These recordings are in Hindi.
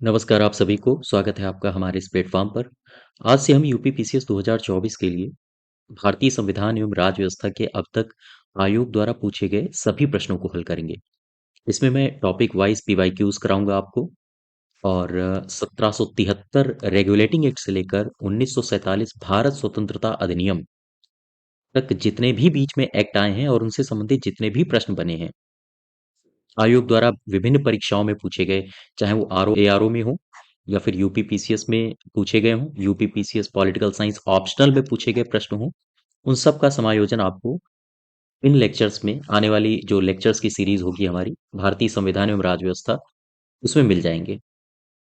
नमस्कार आप सभी को स्वागत है आपका हमारे इस प्लेटफॉर्म पर। आज से हम यूपी पीसीएस 2024 के लिए भारतीय संविधान एवं राज्य व्यवस्था के अब तक आयोग द्वारा पूछे गए सभी प्रश्नों को हल करेंगे। इसमें मैं टॉपिक वाइज पीवाईक्यूज कराऊंगा आपको। और 1773 रेगुलेटिंग एक्ट से लेकर 1947 भारत स्वतंत्रता अधिनियम तक जितने भी बीच में एक्ट आए हैं और उनसे संबंधित जितने भी प्रश्न बने हैं, आयोग द्वारा विभिन्न परीक्षाओं में पूछे गए, चाहे वो आरओ एआरओ में हो या फिर यूपी पीसीएस में पूछे गए हों, UP PCS political science optional में पूछे गए प्रश्न हों, उन सब का समायोजन आपको इन लेक्चर्स में, आने वाली जो लेक्चर्स की सीरीज होगी हमारी भारतीय संविधान एवं राज्य व्यवस्था, उसमें मिल जाएंगे।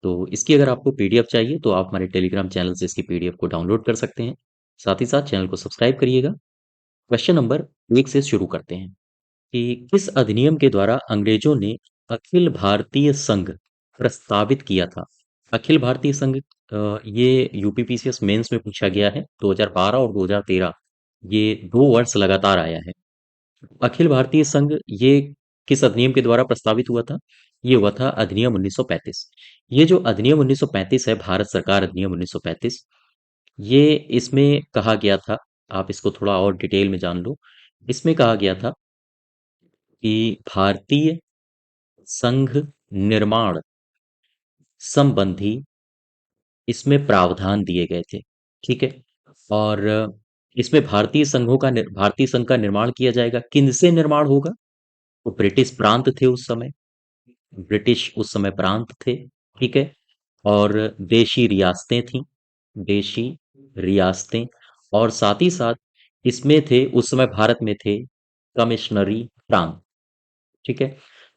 तो इसकी अगर आपको पीडीएफ चाहिए तो आप हमारे टेलीग्राम चैनल से इसकी पीडीएफ को डाउनलोड कर सकते हैं। साथ ही साथ चैनल को सब्सक्राइब करिएगा। क्वेश्चन नंबर 1 से शुरू करते हैं कि किस अधिनियम के द्वारा अंग्रेजों ने अखिल भारतीय संघ प्रस्तावित किया था। अखिल भारतीय संघ ये यूपीपीसीएस मेंस में पूछा गया है 2012 और 2013, ये 2 वर्ष लगातार आया है। अखिल भारतीय संघ ये किस अधिनियम के द्वारा प्रस्तावित हुआ था? ये हुआ था अधिनियम 1935। ये जो अधिनियम 1935 है, भारत सरकार अधिनियम 1935, ये इसमें कहा गया था, आप इसको थोड़ा और डिटेल में जान लो। इसमें कहा गया था कि भारतीय संघ निर्माण संबंधी इसमें प्रावधान दिए गए थे। ठीक है। और इसमें भारतीय संघ का निर्माण किया जाएगा। किनसे निर्माण होगा? तो ब्रिटिश प्रांत थे उस समय, ब्रिटिश उस समय प्रांत थे। ठीक है। और देशी रियासतें थीं, देशी रियासतें। और साथ ही साथ इसमें थे, उस समय भारत में थे कमिश्नरी प्रांत। ठीक है।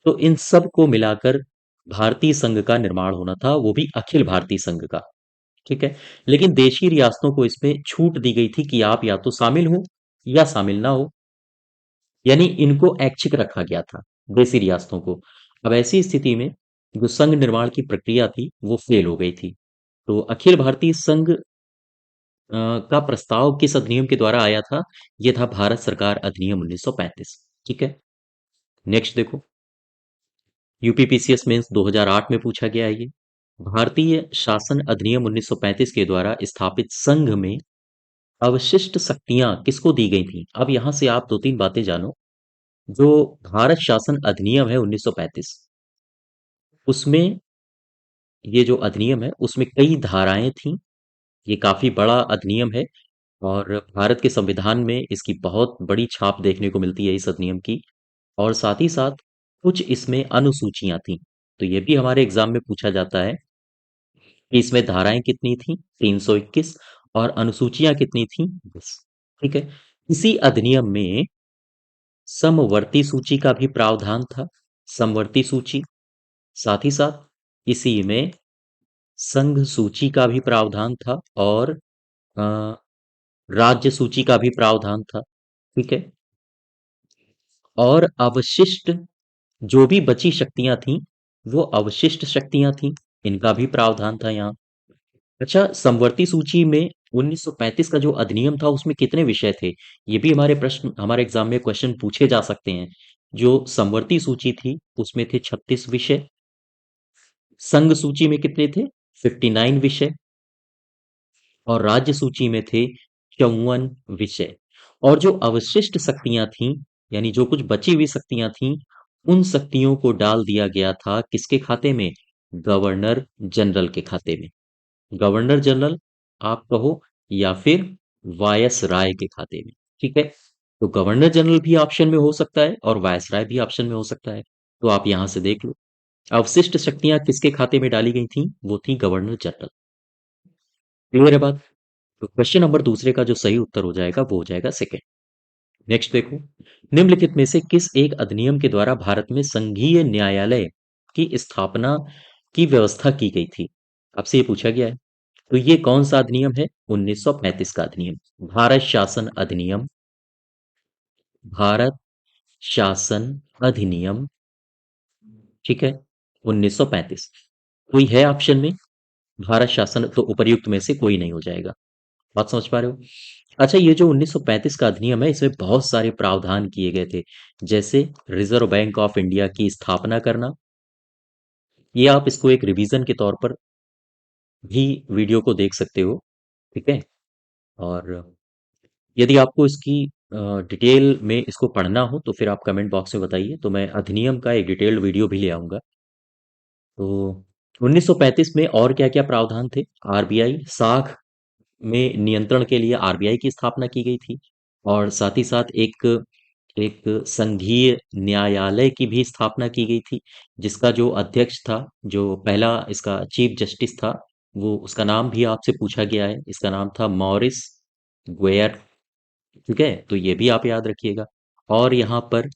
तो इन सब को मिलाकर भारतीय संघ का निर्माण होना था, वो भी अखिल भारतीय संघ का। ठीक है। लेकिन देशी रियासतों को इसमें छूट दी गई थी कि आप या तो शामिल हो या शामिल ना हो, यानी इनको ऐच्छिक रखा गया था, देशी रियासतों को। अब ऐसी स्थिति में जो संघ निर्माण की प्रक्रिया थी वो फेल हो गई थी। तो अखिल भारतीय संघ का प्रस्ताव किस अधिनियम के द्वारा आया था? ये था भारत सरकार अधिनियम 1935। ठीक है। नेक्स्ट देखो, यूपीपीसीएस मेंस 2008 में पूछा गया है ये। भारतीय शासन अधिनियम 1935 के द्वारा स्थापित संघ में अवशिष्ट शक्तियां किसको दी गई थी? अब यहां से आप दो तीन बातें जानो। जो भारत शासन अधिनियम है 1935, उसमें ये जो अधिनियम है उसमें कई धाराएं थीं। ये काफी बड़ा अधिनियम है और भारत के संविधान में इसकी बहुत बड़ी छाप देखने को मिलती है इस अधिनियम की। और साथ ही साथ कुछ इसमें अनुसूचियां थीं। तो ये भी हमारे एग्जाम में पूछा जाता है कि इसमें धाराएं कितनी थीं? 321। और अनुसूचियां कितनी थीं? 10। ठीक है। इसी अधिनियम में समवर्ती सूची का भी प्रावधान था, समवर्ती सूची। साथ ही साथ इसी में संघ सूची का भी प्रावधान था और अ, राज्य सूची का भी प्रावधान था। ठीक है। और अवशिष्ट जो भी बची शक्तियां थीं, वो अवशिष्ट शक्तियां थीं, इनका भी प्रावधान था यहाँ। अच्छा, समवर्ती सूची में 1935 का जो अधिनियम था उसमें कितने विषय थे? ये भी हमारे एग्जाम में क्वेश्चन पूछे जा सकते हैं। जो समवर्ती सूची थी उसमें थे 36 विषय। संघ सूची में कितने थे? 59 विषय। और राज्य सूची में थे 54 विषय। और जो अवशिष्ट शक्तियां थीं, यानी जो कुछ बची हुई शक्तियां थीं, उन शक्तियों को डाल दिया गया था किसके खाते में? गवर्नर जनरल के खाते में। गवर्नर जनरल आप कहो या फिर वायसराय के खाते में। ठीक है। तो गवर्नर जनरल भी ऑप्शन में हो सकता है और वायसराय भी ऑप्शन में हो सकता है। तो आप यहां से देख लो, अवशिष्ट शक्तियां किसके खाते में डाली गई थी? वो थी गवर्नर जनरल। क्लियर है बात? तो क्वेश्चन नंबर दूसरे का जो सही उत्तर हो जाएगा वो हो जाएगा सेकेंड। नेक्स्ट देखो, निम्नलिखित में से किस एक अधिनियम के द्वारा भारत में संघीय न्यायालय की स्थापना की व्यवस्था की गई थी? आपसे ये पूछा गया है। तो ये कौन सा अधिनियम है? 1935 का अधिनियम, भारत शासन अधिनियम। भारत शासन अधिनियम। ठीक है। 1935 कोई है ऑप्शन में? भारत शासन तो उपर्युक्त में से कोई नहीं हो जाएगा। बात समझ पा रहे हो? अच्छा, ये जो 1935 का अधिनियम है इसमें बहुत सारे प्रावधान किए गए थे, जैसे रिजर्व बैंक ऑफ इंडिया की स्थापना करना, ये आप इसको एक रिवीजन के तौर पर भी वीडियो को देख सकते हो। ठीक है। और यदि आपको इसकी डिटेल में इसको पढ़ना हो तो फिर आप कमेंट बॉक्स में बताइए, तो मैं अधिनियम का एक डिटेल्ड वीडियो भी ले आऊंगा। तो 1935 में और क्या क्या प्रावधान थे? आरबीआई साख में नियंत्रण के लिए आरबीआई की स्थापना की गई थी, और साथ ही साथ एक एक संघीय न्यायालय की भी स्थापना की गई थी, जिसका जो अध्यक्ष था, जो पहला इसका चीफ जस्टिस था, वो उसका नाम भी आपसे पूछा गया है। इसका नाम था मॉरिस ग्वेयर। ठीक है, तो ये भी आप याद रखिएगा। और यहाँ पर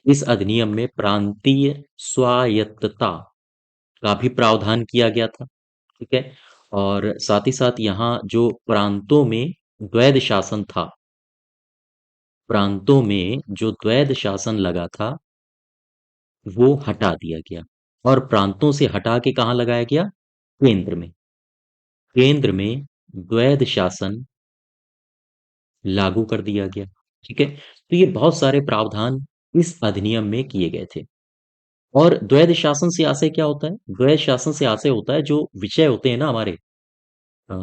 इस अधिनियम में प्रांतीय स्वायत्तता का भी प्रावधान किया गया था। ठीक है। और साथ ही साथ यहाँ जो प्रांतों में द्वैध शासन था, प्रांतों में जो द्वैध शासन लगा था वो हटा दिया गया, और प्रांतों से हटा के कहाँ लगाया गया? केंद्र में। केंद्र में द्वैध शासन लागू कर दिया गया। ठीक है। तो ये बहुत सारे प्रावधान इस अधिनियम में किए गए थे। और द्वैध शासन से आशय क्या होता है? द्वैध शासन से आशय होता है जो विषय होते हैं ना हमारे, अ,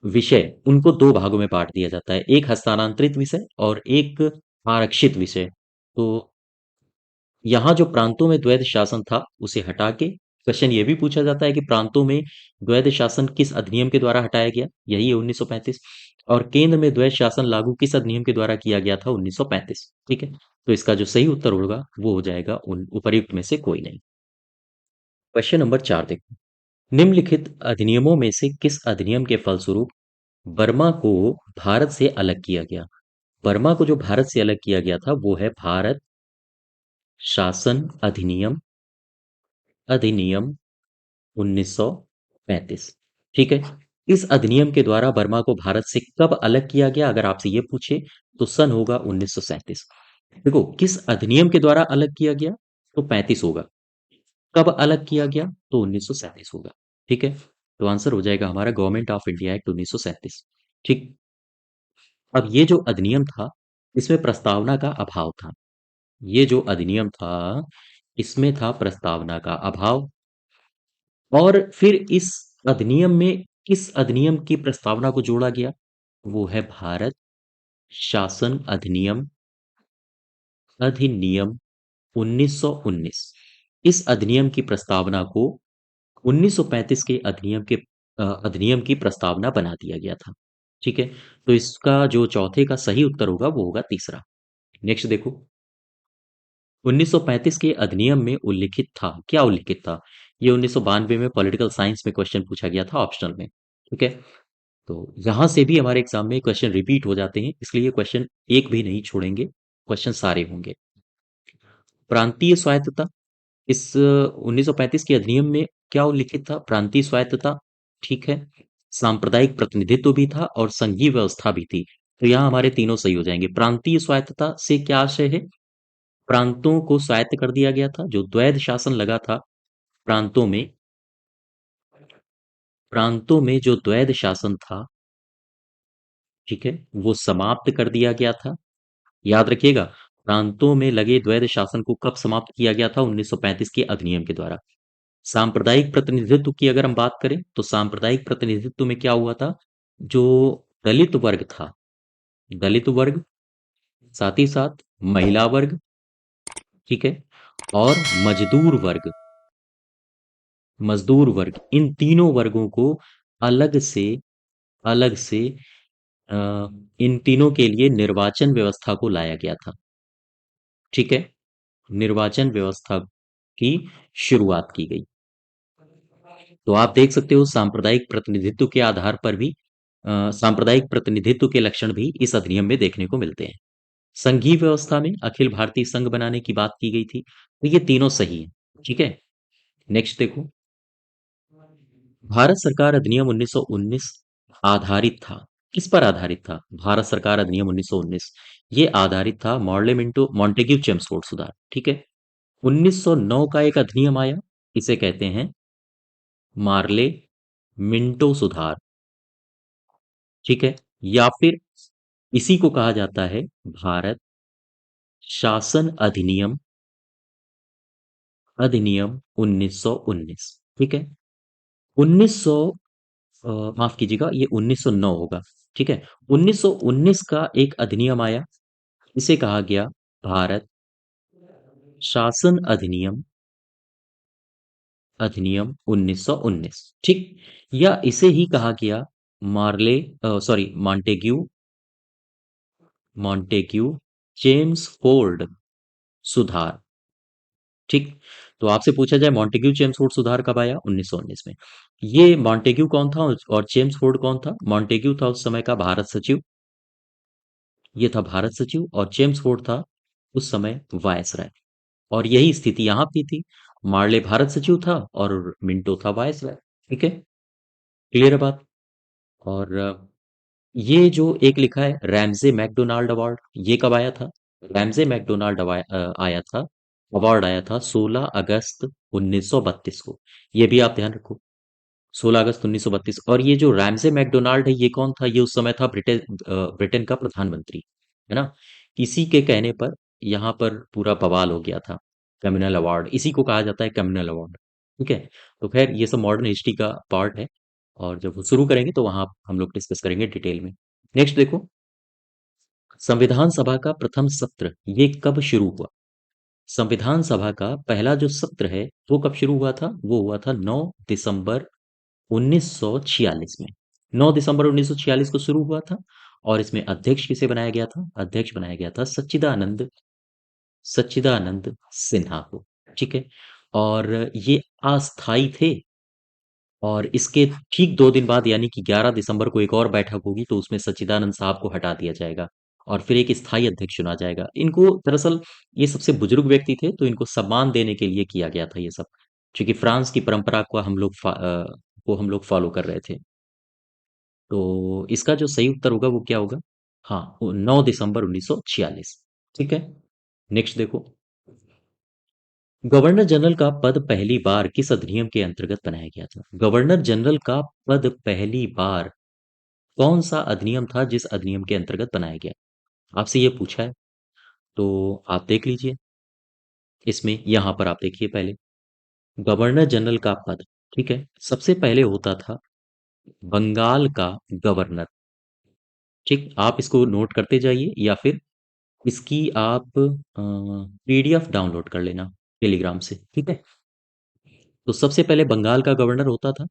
विषय, उनको दो भागों में बांट दिया जाता है, एक हस्तांतरित विषय और एक आरक्षित विषय। तो यहाँ जो प्रांतों में द्वैध शासन था उसे हटा के क्वेश्चन ये भी पूछा जाता है कि प्रांतों में द्वैध शासन किस अधिनियम के द्वारा हटाया गया? यही है 1935। और केंद्र में द्वैध शासन लागू किस अधिनियम के द्वारा किया गया था? 1935। ठीक है। तो इसका जो सही उत्तर होगा वो हो जाएगा उन उपर्युक्त में से कोई नहीं। क्वेश्चन नंबर 4 देखो। निम्नलिखित अधिनियमों में से किस अधिनियम के फलस्वरूप बर्मा को भारत से अलग किया गया? बर्मा को जो भारत से अलग किया गया था वो है भारत शासन अधिनियम, अधिनियम 1935। ठीक है। इस अधिनियम के द्वारा बर्मा को भारत से कब अलग किया गया, अगर आपसे ये पूछे तो सन होगा 1937। देखो, किस अधिनियम के द्वारा अलग किया गया तो 35 होगा, कब अलग किया गया तो 1937 होगा। ठीक है। तो आंसर हो जाएगा हमारा गवर्नमेंट ऑफ इंडिया एक्ट 1937। ठीक। अब ये जो अधिनियम था इसमें प्रस्तावना का अभाव था। ये जो अधिनियम था इसमें था प्रस्तावना का अभाव। और फिर इस अधिनियम में किस अधिनियम की प्रस्तावना को जोड़ा गया? वो है भारत शासन अधिनियम, अधिनियम 1919। इस अधिनियम की प्रस्तावना को 1935 के अधिनियम की प्रस्तावना बना दिया गया था। ठीक है। तो इसका जो चौथे का सही उत्तर होगा वो होगा तीसरा। नेक्स्ट देखो। 1935 के अधिनियम में उल्लिखित था, क्या उल्लिखित था? ये 1992 में पॉलिटिकल साइंस में क्वेश्चन पूछा गया था, ऑप्शनल में। ठीक है। तो यहां से भी हमारे एग्जाम में क्वेश्चन रिपीट हो जाते हैं, इसलिए क्वेश्चन एक भी नहीं छोड़ेंगे, क्वेश्चन सारे होंगे। प्रांतीय स्वायत्तता, इस 1935 के अधिनियम में क्या उल्लिखित था? प्रांतीय स्वायत्तता। ठीक है। सांप्रदायिक प्रतिनिधित्व भी था और संघीय व्यवस्था भी थी। तो यहाँ हमारे तीनों सही हो जाएंगे। प्रांतीय स्वायत्तता से क्या आशय है? प्रांतों को स्वायत्त कर दिया गया था, जो द्वैध शासन लगा था प्रांतों में, प्रांतों में जो द्वैध शासन था, ठीक है, वो समाप्त कर दिया गया था। याद रखिएगा, प्रांतों में लगे द्वैध शासन को कब समाप्त किया गया था? 1935 के अधिनियम के द्वारा। सांप्रदायिक प्रतिनिधित्व की अगर हम बात करें तो सांप्रदायिक प्रतिनिधित्व में क्या हुआ था? जो दलित वर्ग था, दलित वर्ग, साथ ही साथ महिला वर्ग, ठीक है, और मजदूर वर्ग, मजदूर वर्ग, इन तीनों वर्गों को अलग से, अलग से अ, इन तीनों के लिए निर्वाचन व्यवस्था को लाया गया था। ठीक है। निर्वाचन व्यवस्था की शुरुआत की गई। तो आप देख सकते हो सांप्रदायिक प्रतिनिधित्व के आधार पर भी, सांप्रदायिक प्रतिनिधित्व के लक्षण भी इस अधिनियम में देखने को मिलते हैं। संघीय व्यवस्था में अखिल भारतीय संघ बनाने की बात की गई थी, तो ये तीनों सही है। ठीक है। नेक्स्ट देखो। भारत सरकार अधिनियम 1919 आधारित था, किस पर आधारित था? भारत सरकार अधिनियम 1919 ये आधारित था मॉर्लेमेंटो मॉन्टेग्यू चेम्सफोर्ड सुधार। ठीक है। 1909 का एक अधिनियम आया, इसे कहते हैं मार्ले मिंटो सुधार। ठीक है। या फिर इसी को कहा जाता है भारत शासन अधिनियम अधिनियम 1919। ठीक है। 1900, माफ कीजिएगा, ये 1909 होगा। ठीक है। 1919 का एक अधिनियम आया, इसे कहा गया भारत शासन अधिनियम, अधिनियम 1919। ठीक। या इसे ही कहा गया मार्ले सॉरी मॉन्टेग्यू, मॉन्टेग्यू चेम्सफोर्ड सुधार। ठीक। तो आपसे पूछा जाए मॉन्टेग्यू चेम्सफोर्ड सुधार कब आया? 1919 में। ये मॉन्टेग्यू कौन था और चेम्सफोर्ड कौन था? मॉन्टेग्यू था उस समय का भारत सचिव, ये था भारत सचिव, और चेम्सफोर्ड था उस समय वायसराय। और यही स्थिति यहाँ भी थी, मार्ले भारत सचिव था और मिंटो था वायसराय। ठीक है। क्लियर है बात? और ये जो एक लिखा है रैमजे मैकडोनाल्ड अवार्ड, ये कब आया था? रैमजे मैकडोनाल्ड आया था, अवार्ड आया था 16 अगस्त 1932 को। ये भी आप ध्यान रखो, 16 अगस्त 1932। और ये जो रैमजे मैकडोनाल्ड है, ये कौन था? ये उस समय था ब्रिटेन का प्रधानमंत्री, है ना। इसी के कहने पर यहाँ पर पूरा बवाल हो गया था। कम्युनल अवार्ड, इसी को कहा जाता है कम्युनल अवार्ड। ठीक है। तो खैर ये सब मॉडर्न हिस्ट्री का पार्ट है, और जब वो शुरू करेंगे तो वहां हम लोग डिस्कस करेंगे डिटेल में। नेक्स्ट देखो, संविधान सभा का प्रथम सत्र ये कब शुरू हुआ? संविधान सभा का पहला जो सत्र है वो कब शुरू हुआ था? वो हुआ था 9 दिसंबर 1946 में। 9 दिसंबर 1946 को शुरू हुआ था। और इसमें अध्यक्ष किसे बनाया गया था? अध्यक्ष बनाया गया था सच्चिदानंद, सच्चिदानंद सिन्हा को। ठीक है। और ये अस्थाई थे। और इसके ठीक 2 दिन बाद यानी कि 11 दिसंबर को एक और बैठक होगी, तो उसमें सच्चिदानंद साहब को हटा दिया जाएगा और फिर एक स्थायी अध्यक्ष चुना जाएगा। इनको दरअसल ये सबसे बुजुर्ग व्यक्ति थे, तो इनको सम्मान देने के लिए किया गया था ये सब, क्योंकि फ्रांस की परंपरा को हम लोग फॉलो कर रहे थे। तो इसका जो सही उत्तर होगा वो क्या होगा? हाँ, 9 दिसंबर 1946। ठीक है। नेक्स्ट देखो, गवर्नर जनरल का पद पहली बार किस अधिनियम के अंतर्गत बनाया गया था? गवर्नर जनरल का पद पहली बार कौन सा अधिनियम था जिस अधिनियम के अंतर्गत बनाया गया? आपसे ये पूछा है, तो आप देख लीजिए। इसमें यहां पर आप देखिए पहले, गवर्नर जनरल का पद, ठीक है, सबसे पहले होता था बंगाल का गवर्नर। ठीक, आप इसको नोट करते जाइए या फिर इसकी आप पीडीएफ डाउनलोड कर लेना टेलीग्राम से। ठीक है। तो सबसे पहले बंगाल का गवर्नर होता था।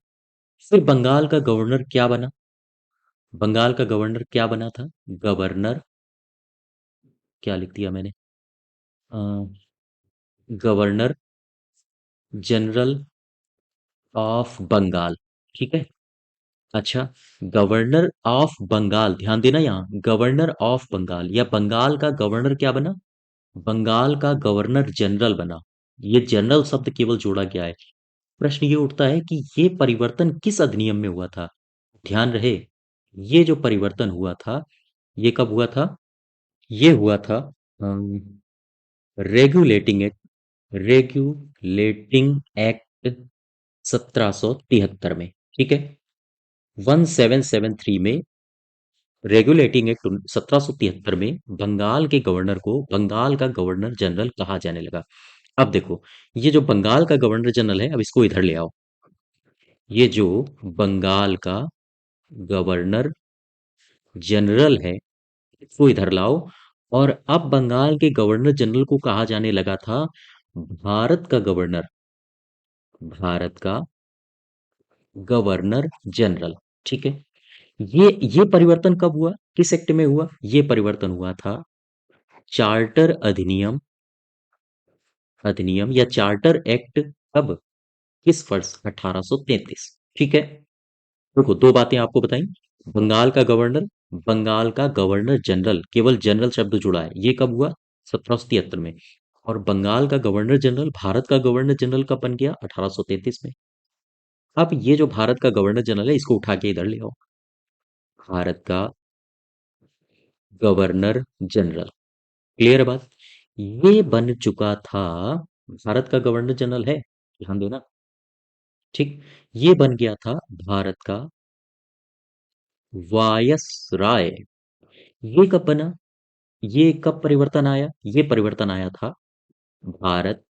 फिर बंगाल का गवर्नर क्या बना? बंगाल का गवर्नर क्या बना था? गवर्नर, क्या लिख दिया मैंने, अ, गवर्नर जनरल ऑफ बंगाल। ठीक है। अच्छा, गवर्नर ऑफ बंगाल, ध्यान देना, यहाँ गवर्नर ऑफ बंगाल या बंगाल का गवर्नर क्या बना? बंगाल का गवर्नर जनरल बना। ये जनरल शब्द केवल जोड़ा गया है। प्रश्न ये उठता है कि ये परिवर्तन किस अधिनियम में हुआ था? ध्यान रहे, ये जो परिवर्तन हुआ था, ये कब हुआ था? ये हुआ था रेगुलेटिंग एक्ट, रेगुलेटिंग एक्ट 1773 में। ठीक है। 1773 में रेगुलेटिंग एक्ट 1773 में बंगाल के गवर्नर को बंगाल का गवर्नर जनरल कहा जाने लगा। अब देखो, ये जो बंगाल का गवर्नर जनरल है, अब इसको इधर ले आओ। ये जो बंगाल का गवर्नर जनरल है, इसको इधर लाओ। और अब बंगाल के गवर्नर जनरल को कहा जाने लगा था भारत का गवर्नर, भारत का गवर्नर जनरल। ठीक है। ये परिवर्तन कब हुआ? किस एक्ट में हुआ? ये परिवर्तन हुआ था चार्टर अधिनियम, अधिनियम या चार्टर एक्ट, कब, किस वर्ष? 1833। ठीक है। देखो, दो बातें आपको बताई। बंगाल का गवर्नर, बंगाल का गवर्नर जनरल, केवल जनरल शब्द जुड़ा है, ये कब हुआ? 1773 में। और बंगाल का गवर्नर जनरल भारत का गवर्नर जनरल कब बन गया? 1833 में। अब ये जो भारत का गवर्नर जनरल है, इसको उठा के इधर ले आओ। भारत का गवर्नर जनरल, क्लियर है बात? ये बन चुका था, भारत का गवर्नर जनरल है, ध्यान देना। ठीक। ये बन गया था भारत का वायसराय। ये कब बना? ये कब परिवर्तन आया? ये परिवर्तन आया था भारत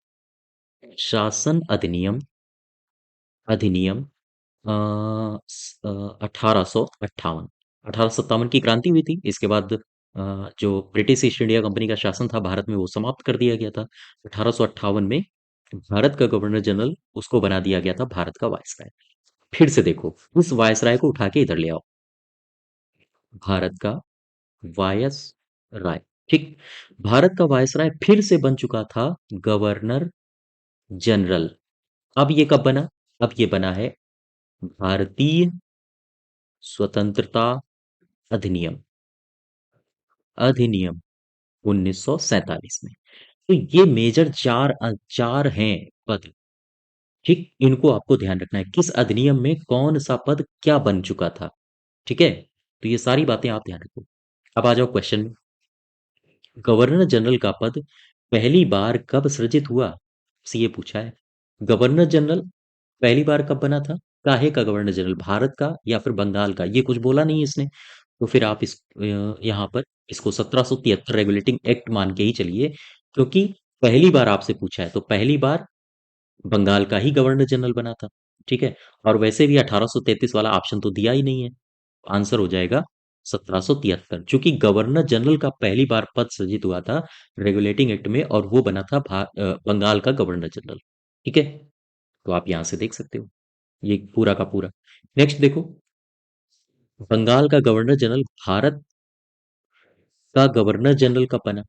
शासन अधिनियम अधिनियम 1858। 1857 की क्रांति हुई थी। इसके बाद जो ब्रिटिश ईस्ट इंडिया कंपनी का शासन था भारत में, वो समाप्त कर दिया गया था। 1858 में भारत का गवर्नर जनरल, उसको बना दिया गया था भारत का वायसराय। फिर से देखो, इस वायसराय को उठा के इधर ले आओ। भारत का वायस राय, ठीक। भारत का वायसराय फिर से बन चुका था गवर्नर जनरल। अब ये कब बना? अब ये बना है भारतीय स्वतंत्रता अधिनियम, अधिनियम 1947 में। तो ये मेजर चार हैं पद, ठीक। इनको आपको ध्यान रखना है, किस अधिनियम में कौन सा पद क्या बन चुका था, ठीक है। तो ये सारी बातें आप ध्यान रखो। अब आ जाओ क्वेश्चन में। गवर्नर जनरल का पद पहली बार कब सृजित हुआ, से ये पूछा है। गवर्नर जनरल पहली बार कब बना था? काहे का गवर्नर जनरल, भारत का या फिर बंगाल का? ये कुछ बोला नहीं इसने। तो फिर आप यहाँ पर इसको 1773 रेगुलेटिंग एक्ट मान के ही चलिए, क्योंकि पहली बार आपसे पूछा है तो पहली बार बंगाल का ही गवर्नर जनरल बना था, ठीक है। और वैसे भी 1833 वाला ऑप्शन तो दिया ही नहीं है। आंसर हो जाएगा 1773, क्योंकि गवर्नर जनरल का पहली बार पद सृजित हुआ था रेगुलेटिंग एक्ट में, और वो बना था बंगाल का गवर्नर जनरल, ठीक है। तो आप यहां से देख सकते हो ये पूरा का पूरा। नेक्स्ट देखो, बंगाल का गवर्नर जनरल भारत का गवर्नर जनरल कब बना?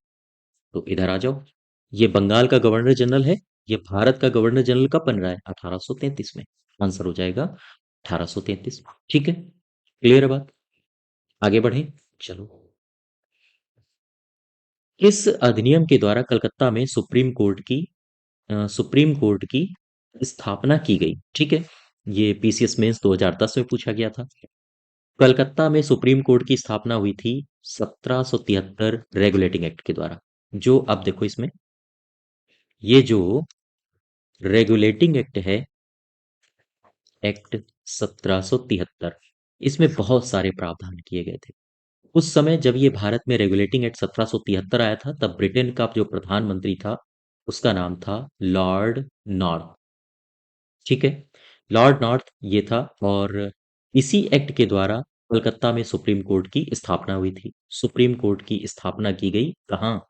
तो इधर आ जाओ, ये बंगाल का गवर्नर जनरल है, ये भारत का गवर्नर जनरल कब बन रहा है? 1833 में। आंसर हो जाएगा 1833, ठीक है। क्लियर है बात? आगे बढ़े, चलो। किस अधिनियम के द्वारा कलकत्ता में सुप्रीम कोर्ट की स्थापना की गई, ठीक है। ये पीसीएस मेंस 2010 में पूछा गया था। कलकत्ता में सुप्रीम कोर्ट की स्थापना हुई थी 1773 रेगुलेटिंग एक्ट के द्वारा। जो अब देखो इसमें, ये जो रेगुलेटिंग एक्ट है, एक्ट 1773, इसमें बहुत सारे प्रावधान किए गए थे। उस समय जब ये भारत में रेगुलेटिंग एक्ट 1773 आया था, तब ब्रिटेन का जो प्रधानमंत्री था, उसका नाम था लॉर्ड नॉर्थ, ठीक है। लॉर्ड नॉर्थ ये था। और इसी एक्ट के द्वारा कलकत्ता में सुप्रीम कोर्ट की स्थापना हुई थी। सुप्रीम कोर्ट की स्थापना की गई कहाँ?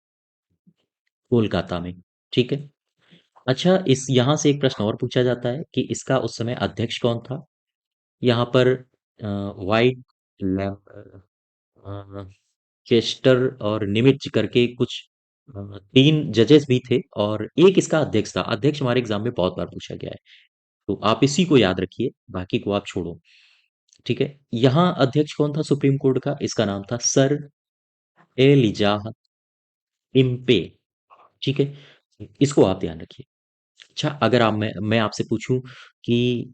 कोलकाता में, ठीक है। अच्छा, इस यहां से एक प्रश्न और पूछा जाता है कि इसका उस समय अध्यक्ष कौन था। यहाँ पर वाइट चेस्टर और निमित्ज करके कुछ तीन जजेस भी थे, और एक इसका अध्यक्ष था। अध्यक्ष हमारे एग्जाम में बहुत बार पूछा गया है, तो आप इसी को याद रखिए, बाकी को आप छोड़ो, ठीक है। यहाँ अध्यक्ष कौन था सुप्रीम कोर्ट का? इसका नाम था सर एलिजाह टिम्पे, ठीक है। इसको आप ध्यान रखिए। अच्छा, अगर मैं आपसे पूछूं कि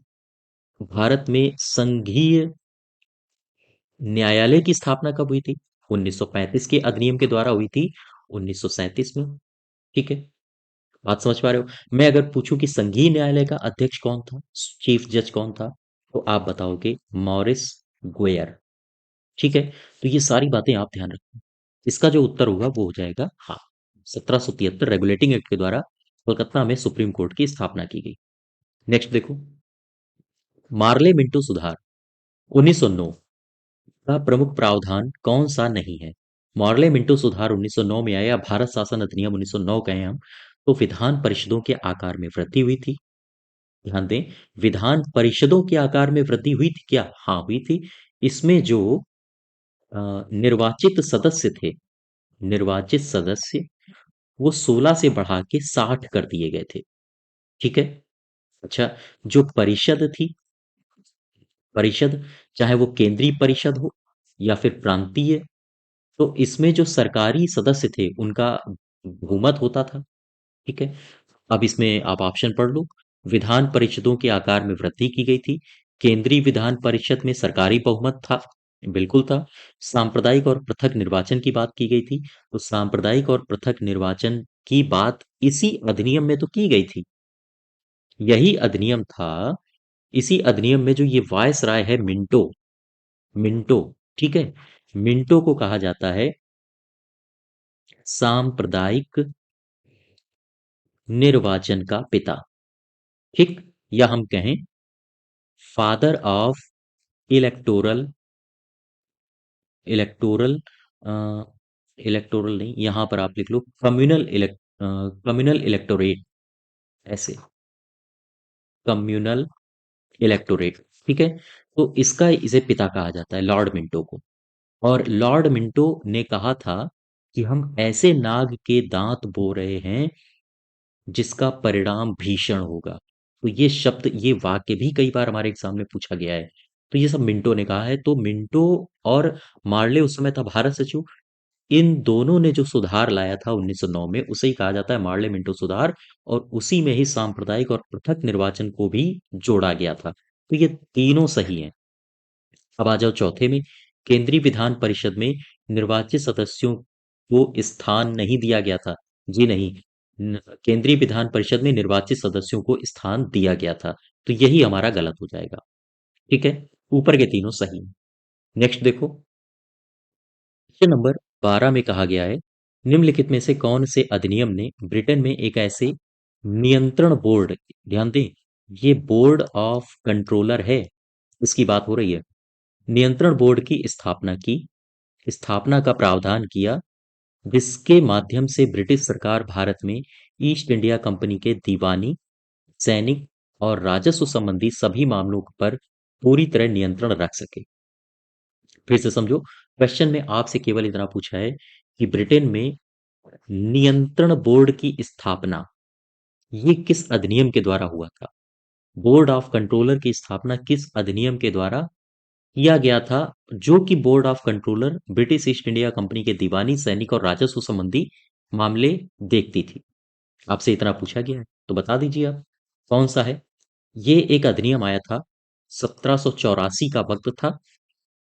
भारत में संघीय न्यायालय की स्थापना कब हुई थी? 1935 के अधिनियम के द्वारा हुई थी, 1937 में, ठीक है। बात समझ पा रहे हो? मैं अगर पूछूं कि संघीय न्यायालय का अध्यक्ष कौन था, चीफ जज कौन था, तो आप बताओगे मॉरिस गोयर, ठीक है। तो ये सारी बातें आप ध्यान रखें। इसका जो उत्तर होगा वो हो जाएगा हाँ, 1773 रेगुलेटिंग एक्ट के द्वारा कोलकाता में सुप्रीम कोर्ट की स्थापना की गई। नेक्स्ट देखो, मार्ले मिंटो सुधार 1909 का प्रमुख प्रावधान कौन सा नहीं है? मॉर्ले मिंटो सुधार 1909 में आया, भारत शासन अधिनियम 1909 कहें हम, तो विधान परिषदों के आकार में वृद्धि हुई थी। ध्यान दें, विधान परिषदों के आकार में वृद्धि हुई थी क्या? हाँ, हुई थी। इसमें जो निर्वाचित सदस्य थे, निर्वाचित सदस्य, वो 16 से बढ़ा के 60 कर दिए गए थे, ठीक है। अच्छा, जो परिषद थी, परिषद चाहे वो केंद्रीय परिषद हो या फिर प्रांतीय, तो इसमें जो सरकारी सदस्य थे उनका बहुमत होता था, ठीक है। अब इसमें आप ऑप्शन पढ़ लो। विधान परिषदों के आकार में वृद्धि की गई थी। केंद्रीय विधान परिषद में सरकारी बहुमत था, बिल्कुल था। सांप्रदायिक और पृथक निर्वाचन की बात की गई थी, तो सांप्रदायिक और पृथक निर्वाचन की बात इसी अधिनियम में तो की गई थी। यही अधिनियम था, इसी अधिनियम में जो ये वायस राय है मिंटो, मिंटो, ठीक है। मिंटो को कहा जाता है सांप्रदायिक निर्वाचन का पिता, ठीक, या हम कहें father of electoral, electoral, electoral नहीं, यहां पर आप लिख लो कम्युनल इलेक्टोरेट, ऐसे, कम्युनल इलेक्टोरेट, ठीक है। तो इसका इसे पिता कहा जाता है, लॉर्ड मिंटो को। और लॉर्ड मिंटो ने कहा था कि हम ऐसे नाग के दांत बो रहे हैं जिसका परिणाम भीषण होगा। तो ये शब्द, ये वाक्य भी कई बार हमारे एग्जाम में पूछा गया है। तो ये सब मिंटो ने कहा है। तो मिंटो और मार्ले उस समय था भारत सचिव। इन दोनों ने जो सुधार लाया था 1909 में, उसे ही कहा जाता है मार्ले मिंटो सुधार। और उसी में ही सांप्रदायिक और पृथक निर्वाचन को भी जोड़ा गया था। तो ये तीनों सही हैं। अब आ जाओ चौथे में। केंद्रीय विधान परिषद में निर्वाचित सदस्यों को स्थान नहीं दिया गया था। जी नहीं, केंद्रीय विधान परिषद में निर्वाचित सदस्यों को स्थान दिया गया था। तो यही हमारा गलत हो जाएगा, ठीक है। ऊपर के तीनों सही हैं। नेक्स्ट देखो, क्वेश्चन नंबर 12 में कहा गया है, निम्नलिखित में से कौन से अधिनियम ने ब्रिटेन में एक ऐसे नियंत्रण बोर्ड, ध्यान दें, ये बोर्ड ऑफ कंट्रोलर है, इसकी बात हो रही है, नियंत्रण बोर्ड की स्थापना का प्रावधान किया, जिसके माध्यम से ब्रिटिश सरकार भारत में ईस्ट इंडिया कंपनी के दीवानी, सैनिक और राजस्व संबंधी सभी मामलों पर पूरी तरह नियंत्रण रख सके। फिर से समझो, क्वेश्चन में आपसे केवल इतना पूछा है कि ब्रिटेन में नियंत्रण बोर्ड की स्थापना ये किस अधिनियम के द्वारा हुआ था। बोर्ड ऑफ कंट्रोलर की स्थापना किस अधिनियम के द्वारा किया गया था, जो कि board of controller British east India company के दीवानी, सैनिक और राजस्व संबंधी मामले देखती थी। आपसे इतना पूछा गया है, तो बता दीजिए आप कौन सा है। ये एक अधिनियम आया था, 1784 का वक्त था,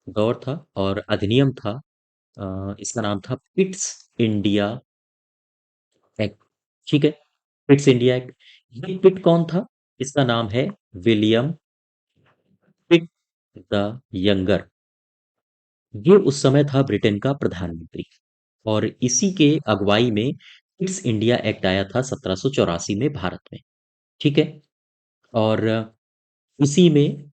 दौर था, और अधिनियम था, इसका नाम था पिट्स इंडिया एक्ट, ठीक है। Pitt's India act. ये पिट कौन था? इसका नाम है विलियम पिट द यंगर। ये उस समय था ब्रिटेन का प्रधानमंत्री। और इसी के अगुवाई में पिट्स इंडिया एक्ट आया था 1784 में भारत में, ठीक है। और इसी में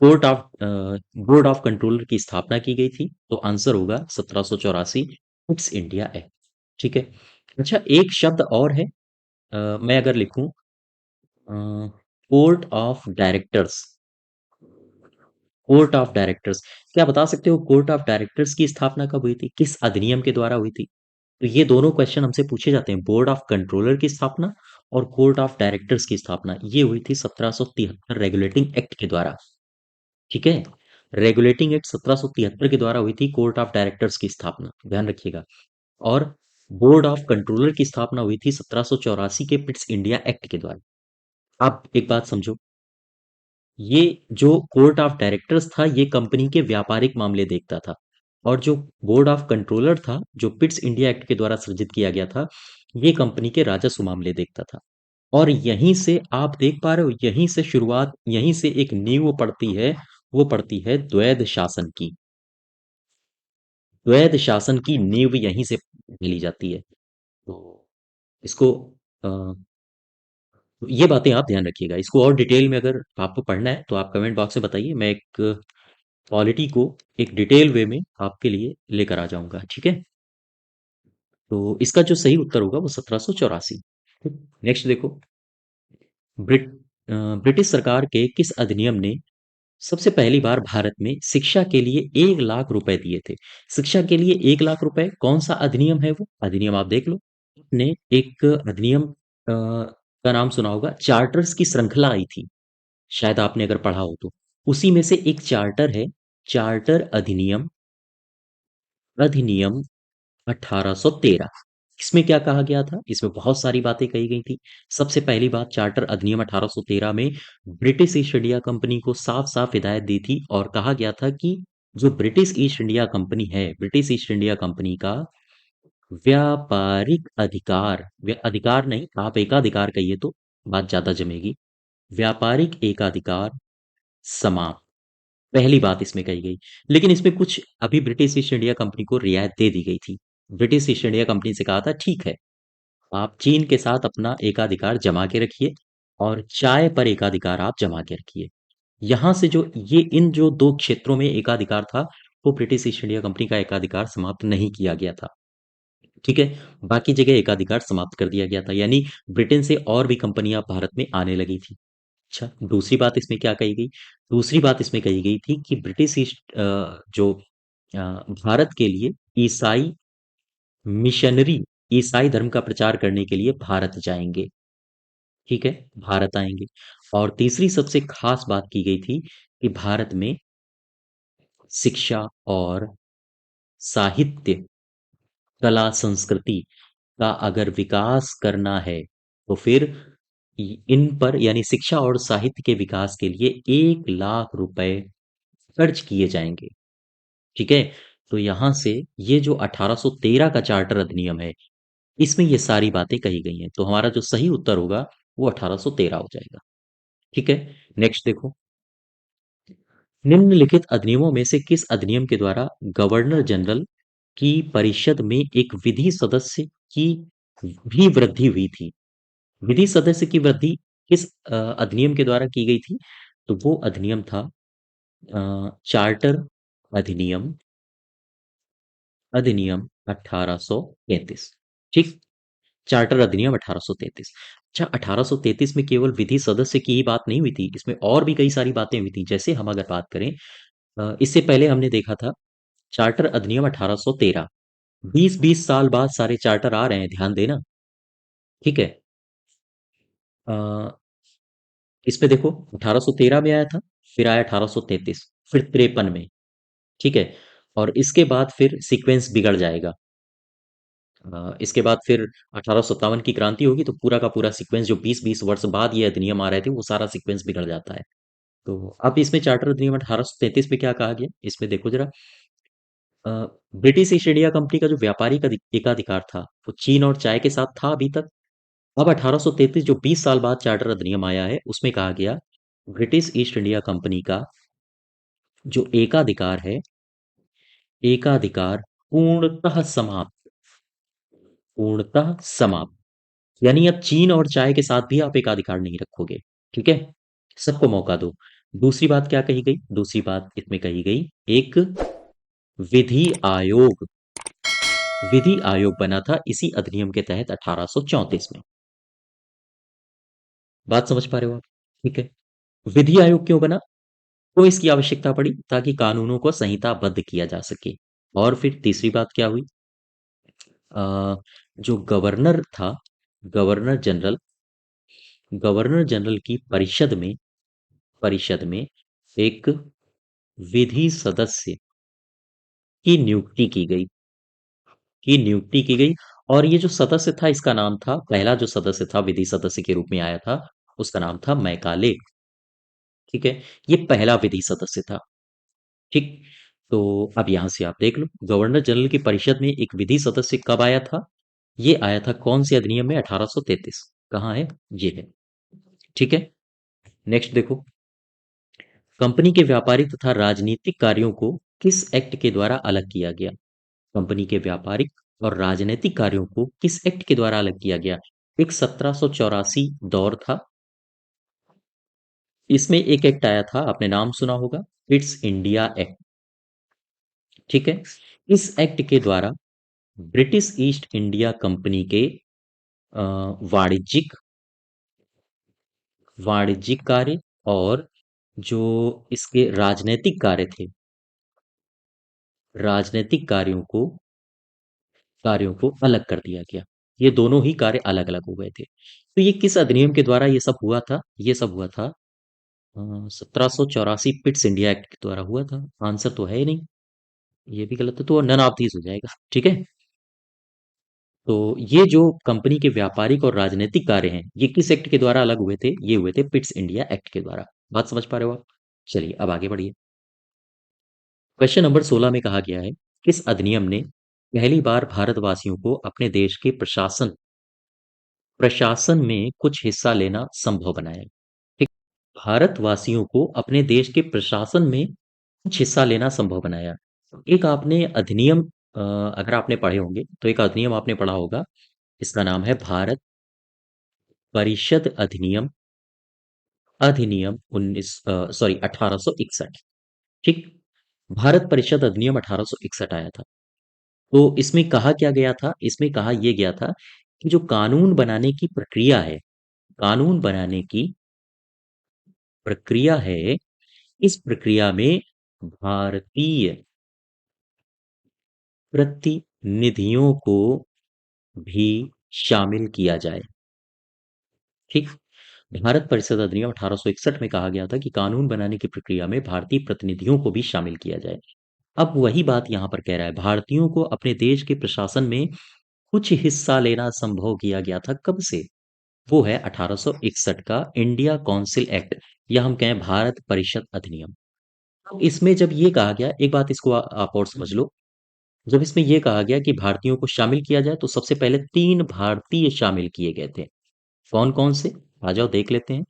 court of board of controller की स्थापना की गई थी। तो आंसर होगा 1784, पिट्स इंडिया एक्ट, ठीक है। अच्छा, एक शब्द और है, मैं अगर लिखूं court of directors, court of directors, क्या बता सकते हो कोर्ट ऑफ डायरेक्टर्स की स्थापना कब हुई थी, किस अधिनियम के द्वारा हुई थी? तो ये दोनों क्वेश्चन हमसे पूछे जाते हैं, बोर्ड ऑफ कंट्रोलर की स्थापना और कोर्ट ऑफ डायरेक्टर्स की स्थापना ये हुई थी 1773 रेगुलेटिंग एक्ट के द्वारा, ठीक है। रेगुलेटिंग एक्ट 1773 के द्वारा हुई थी कोर्ट ऑफ डायरेक्टर्स की स्थापना, ध्यान रखिएगा। और बोर्ड ऑफ कंट्रोलर की स्थापना हुई थी 1784 के पिट्स इंडिया एक्ट के द्वारा। आप एक बात समझो, ये जो कोर्ट ऑफ डायरेक्टर्स था ये कंपनी के व्यापारिक मामले देखता था। और जो बोर्ड ऑफ कंट्रोलर था, जो पिट्स इंडिया एक्ट के द्वारा सृजित किया गया था, ये कंपनी के राजस्व मामले देखता था। और यहीं से आप देख पा रहे हो, यहीं से शुरुआत, यहीं से एक नींव पड़ती है, वो पड़ती है द्वैध शासन की। द्वैध शासन की नींव यहीं से ली जाती है। तो इसको ये बातें आप ध्यान रखिएगा। इसको और डिटेल में अगर आपको पढ़ना है तो आप कमेंट बॉक्स में बताइए, मैं एक पॉलिटी को एक डिटेल वे में आपके लिए लेकर आ जाऊंगा, ठीक है। तो इसका जो सही उत्तर होगा वो 1784। नेक्स्ट देखो, ब्रिट ब्रिटिश सरकार के किस अधिनियम ने सबसे पहली बार भारत में शिक्षा के लिए 1 लाख रुपए दिए थे? शिक्षा के लिए 1 लाख रुपए, कौन सा अधिनियम है वो? अधिनियम आप देख लो। ने एक अधिनियम का नाम सुना होगा, चार्टर्स की श्रृंखला आई थी, शायद आपने अगर पढ़ा हो तो। उसी में से एक चार्टर है, चार्टर अधिनियम, अधिनियम 1813। इसमें क्या कहा गया था? इसमें बहुत सारी बातें कही गई थी। सबसे पहली बात, चार्टर अधिनियम 1813 में ब्रिटिश ईस्ट इंडिया कंपनी को साफ साफ हिदायत दी थी और कहा गया था कि जो ब्रिटिश ईस्ट इंडिया कंपनी है, ब्रिटिश ईस्ट इंडिया कंपनी का व्यापारिक अधिकार, अधिकार नहीं, आप एकाधिकार कहिए तो बात ज्यादा जमेगी, व्यापारिक एकाधिकार समाप्त, पहली बात इसमें कही गई। लेकिन इसमें कुछ अभी ब्रिटिश ईस्ट इंडिया कंपनी को रियायत दे दी गई थी। ब्रिटिश ईस्ट इंडिया कंपनी से कहा था ठीक है, आप चीन के साथ अपना एकाधिकार जमा के रखिए और चाय पर एकाधिकार आप जमा के रखिए। यहाँ से जो ये इन जो 2 क्षेत्रों में एकाधिकार था, वो ब्रिटिश ईस्ट इंडिया कंपनी का एकाधिकार समाप्त नहीं किया गया था। ठीक है? बाकी जगह एकाधिकार समाप्त कर दिया गया था, यानी ब्रिटेन से और भी कंपनियाँ भारत में आने लगी थी। अच्छा, दूसरी बात इसमें क्या कही गई? दूसरी बात इसमें कही गई थी कि ब्रिटिश जो भारत के लिए ईसाई मिशनरी ईसाई धर्म का प्रचार करने के लिए भारत जाएंगे। ठीक है, भारत आएंगे। और तीसरी सबसे खास बात की गई थी कि भारत में शिक्षा और साहित्य, कला, संस्कृति का अगर विकास करना है तो फिर इन पर यानी शिक्षा और साहित्य के विकास के लिए 1 लाख रुपए खर्च किए जाएंगे। ठीक है, तो यहां से ये जो 1813 का चार्टर अधिनियम है, इसमें ये सारी बातें कही गई हैं, तो हमारा जो सही उत्तर होगा वो 1813 हो जाएगा। ठीक है, नेक्स्ट देखो। निम्नलिखित अधिनियमों में से किस अधिनियम के द्वारा गवर्नर जनरल की परिषद में एक विधि सदस्य की भी वृद्धि हुई थी? विधि सदस्य की वृद्धि किस अधिनियम के द्वारा की गई थी? तो वो अधिनियम था चार्टर अधिनियम अधिनियम 1833। ठीक, चार्टर अधिनियम 1833। अच्छा, 1833 में केवल विधि सदस्य की ही बात नहीं हुई थी, इसमें और भी कई सारी बातें हुई थी। जैसे हम अगर बात करें, इससे पहले हमने देखा था चार्टर अधिनियम 1813। 20-20 साल बाद सारे चार्टर आ रहे हैं, ध्यान देना। ठीक है, अ, इसमें देखो 1813 में आया था, फिर आया 1833, फिर 53 में। ठीक है, और इसके बाद फिर सीक्वेंस बिगड़ जाएगा। इसके बाद फिर 1857 की क्रांति होगी, तो पूरा का पूरा सीक्वेंस जो 20-20 वर्ष बाद ये अधिनियम आ रहे थे, वो सारा सीक्वेंस बिगड़ जाता है। तो अब इसमें चार्टर अधिनियम 1833 में क्या कहा गया, इसमें देखो जरा। अ, ब्रिटिश ईस्ट इंडिया कंपनी का जो व्यापारिक एकाधिकार था, वो चीन और चाय के साथ था अभी तक। अब 1833 जो 20 साल बाद चार्टर अधिनियम आया है, उसमें कहा गया ब्रिटिश ईस्ट इंडिया कंपनी का जो एकाधिकार है, एकाधिकार पूर्णतः समाप्त, पूर्णतः समाप्त। यानी अब चीन और चाय के साथ भी आप एकाधिकार नहीं रखोगे। ठीक है, सबको मौका दो। दूसरी बात क्या कही गई? दूसरी बात इसमें कही गई, एक विधि आयोग, विधि आयोग बना था इसी अधिनियम के तहत 1834 में। बात समझ पा रहे हो आप? ठीक है, विधि आयोग क्यों बना? तो इसकी आवश्यकता पड़ी ताकि कानूनों को संहिताबद्ध किया जा सके। और फिर तीसरी बात क्या हुई? जो गवर्नर था, गवर्नर जनरल, गवर्नर जनरल की परिषद में एक विधि सदस्य की नियुक्ति की गई, और ये जो सदस्य था, इसका नाम था, पहला जो सदस्य था विधि सदस्य के रूप में आया था, उसका नाम था मैकाले। ठीक है, ये पहला विधि सदस्य था। ठीक, तो अब यहां से आप देख लो, गवर्नर जनरल की परिषद में एक विधि सदस्य कब आया था? ये आया था कौन से अधिनियम में? 1833। कहाँ है? ये है। ठीक है, नेक्स्ट देखो। कंपनी के व्यापारिक तथा राजनीतिक कार्यों को किस एक्ट के द्वारा अलग किया गया? कंपनी के व्यापारिक और राजनीतिक कार्यों को किस एक्ट के द्वारा अलग किया गया? एक 1784 दौर था, इसमें एक एक्ट आया था, आपने नाम सुना होगा, इट्स इंडिया एक्ट। ठीक है, इस एक्ट के द्वारा ब्रिटिश ईस्ट इंडिया कंपनी के अ, वाणिज्यिक वाणिज्यिक कार्य और जो इसके राजनीतिक कार्य थे, राजनीतिक कार्यों को अलग कर दिया गया। ये दोनों ही कार्य अलग अलग हो गए थे। तो ये किस अधिनियम के द्वारा ये सब हुआ था? ये सब हुआ था 1784 पिट्स इंडिया एक्ट के द्वारा हुआ था। आंसर तो है ही नहीं, ये भी गलत है, तो नन ऑफ दीज हो जाएगा। ठीक है, तो ये जो कंपनी के व्यापारिक और राजनीतिक कार्य हैं, ये किस एक्ट के द्वारा अलग हुए थे? ये हुए थे पिट्स इंडिया एक्ट के द्वारा। बात समझ पा रहे हो आप? चलिए अब आगे बढ़िए। क्वेश्चन नंबर 16 में कहा गया है, किस अधिनियम ने पहली बार भारतवासियों को अपने देश के प्रशासन प्रशासन में कुछ हिस्सा लेना संभव बनाया? ठीक, भारतवासियों को अपने देश के प्रशासन में कुछ हिस्सा लेना संभव बनाया। एक आपने अधिनियम, अगर आपने पढ़े होंगे तो एक अधिनियम आपने पढ़ा होगा, इसका नाम है भारत परिषद अधिनियम, अधिनियम 1861। ठीक। भारत परिषद अधिनियम 1861 आया था। तो इसमें कहा क्या गया था? इसमें कहा यह गया था कि जो कानून बनाने की प्रक्रिया है, कानून बनाने की प्रक्रिया है, इस प्रक्रिया में भारतीय प्रतिनिधियों को भी शामिल किया जाए। ठीक। भारत परिषद अधिनियम 1861 में कहा गया था कि कानून बनाने की प्रक्रिया में भारतीय प्रतिनिधियों को भी शामिल किया जाए। अब वही बात यहां पर कह रहा है, भारतीयों को अपने देश के प्रशासन में कुछ हिस्सा लेना संभव किया गया था। कब से? वो है 1861 का इंडिया काउंसिल एक्ट, या हम कहें भारत परिषद अधिनियम। अब इसमें जब ये कहा गया, एक बात इसको आप और समझ लो, जब इसमें यह कहा गया कि भारतीयों को शामिल किया जाए, तो सबसे पहले 3 भारतीय शामिल किए गए थे। कौन कौन से? आ जाओ देख लेते हैं।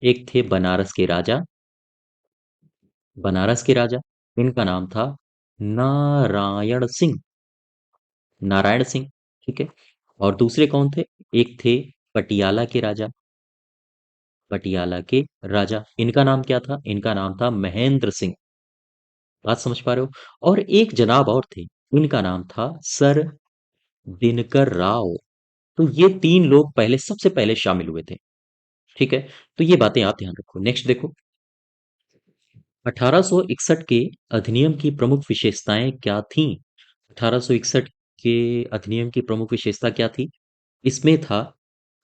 एक थे बनारस के राजा, बनारस के राजा, इनका नाम था नारायण सिंह, नारायण सिंह। ठीक है। और दूसरे कौन थे? एक थे पटियाला के राजा, पटियाला के राजा, इनका नाम क्या था? इनका नाम था महेंद्र सिंह। बात समझ पा रहे हो? और एक जनाब और थे, इनका नाम था सर दिनकर राव। तो ये 3 लोग पहले, सबसे पहले शामिल हुए थे। ठीक है। तो ये बातें आप ध्यान रखो। नेक्स्ट देखो, 1861 के अधिनियम की प्रमुख विशेषताएं क्या थीं? 1861 के अधिनियम की प्रमुख विशेषता क्या थी? इसमें था,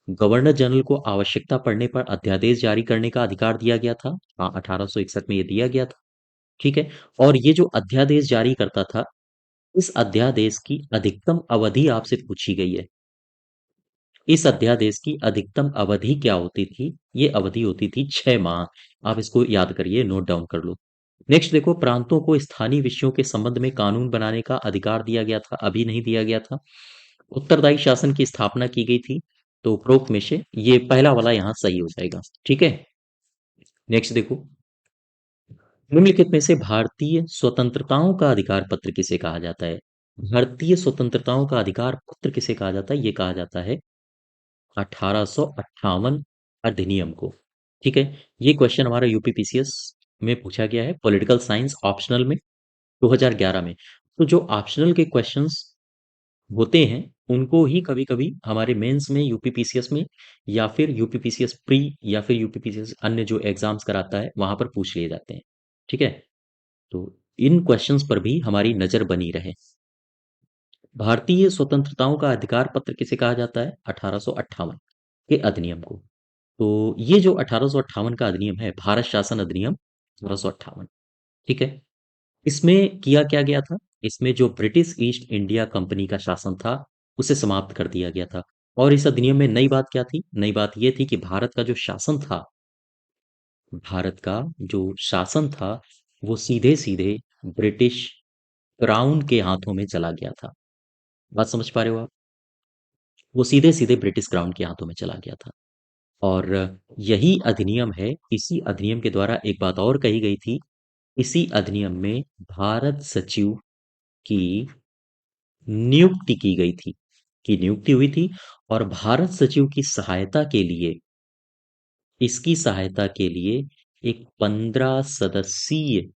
गवर्नर जनरल को आवश्यकता पड़ने पर अध्यादेश जारी करने का अधिकार दिया गया था। हाँ, 1861 में ये दिया गया था। ठीक है। और ये जो अध्यादेश जारी करता था, इस अध्यादेश की अधिकतम अवधि आपसे पूछी गई है। इस अध्यादेश की अधिकतम अवधि क्या होती थी? ये अवधि होती थी 6 माह। आप इसको याद करिए, नोट डाउन कर लो। नेक्स्ट देखो, प्रांतों को स्थानीय विषयों के संबंध में कानून बनाने का अधिकार दिया गया था, अभी नहीं दिया गया था। उत्तरदायी शासन की स्थापना की गई थी। तो उपरोक्त में से ये पहला वाला यहां सही हो जाएगा। ठीक है। नेक्स्ट देखो, निम्नलिखित में से भारतीय स्वतंत्रताओं का अधिकार पत्र किसे कहा जाता है? भारतीय स्वतंत्रताओं का अधिकार पत्र किसे कहा जाता है? ये कहा जाता है 1858 अधिनियम को। ठीक है। ये क्वेश्चन हमारा यूपीपीसीएस में पूछा गया है, पॉलिटिकल साइंस ऑप्शनल में, 2011 में। तो जो ऑप्शनल के क्वेश्चंस होते हैं, उनको ही कभी कभी हमारे मेंस में, यूपीपीसीएस में, या फिर यूपीपीसीएस प्री, या फिर यूपीपीसीएस अन्य जो एग्जाम्स कराता है, वहां पर पूछ लिए जाते हैं। ठीक है। तो इन क्वेश्चंस पर भी हमारी नजर बनी रहे। भारतीय स्वतंत्रताओं का अधिकार पत्र किसे कहा जाता है? 1858 के अधिनियम को। तो ये जो 1858 का अधिनियम है, भारत शासन अधिनियम 1858। ठीक है। इसमें किया क्या गया था? इसमें जो ब्रिटिश ईस्ट इंडिया कंपनी का शासन था, उसे समाप्त कर दिया गया था। और इस अधिनियम में नई बात क्या थी? नई बात यह थी कि भारत का जो शासन था, भारत का जो शासन था, वो सीधे सीधे ब्रिटिश क्राउन के हाथों में चला गया था। बात समझ पा रहे हो आप? वो सीधे सीधे ब्रिटिश क्राउन के हाथों में चला गया था। और यही अधिनियम है, इसी अधिनियम के द्वारा एक बात और कही गई थी। इसी अधिनियम में भारत सचिव की नियुक्ति की गई थी, की नियुक्ति हुई थी। और भारत सचिव की सहायता के लिए, इसकी सहायता के लिए एक 15 सदस्यीय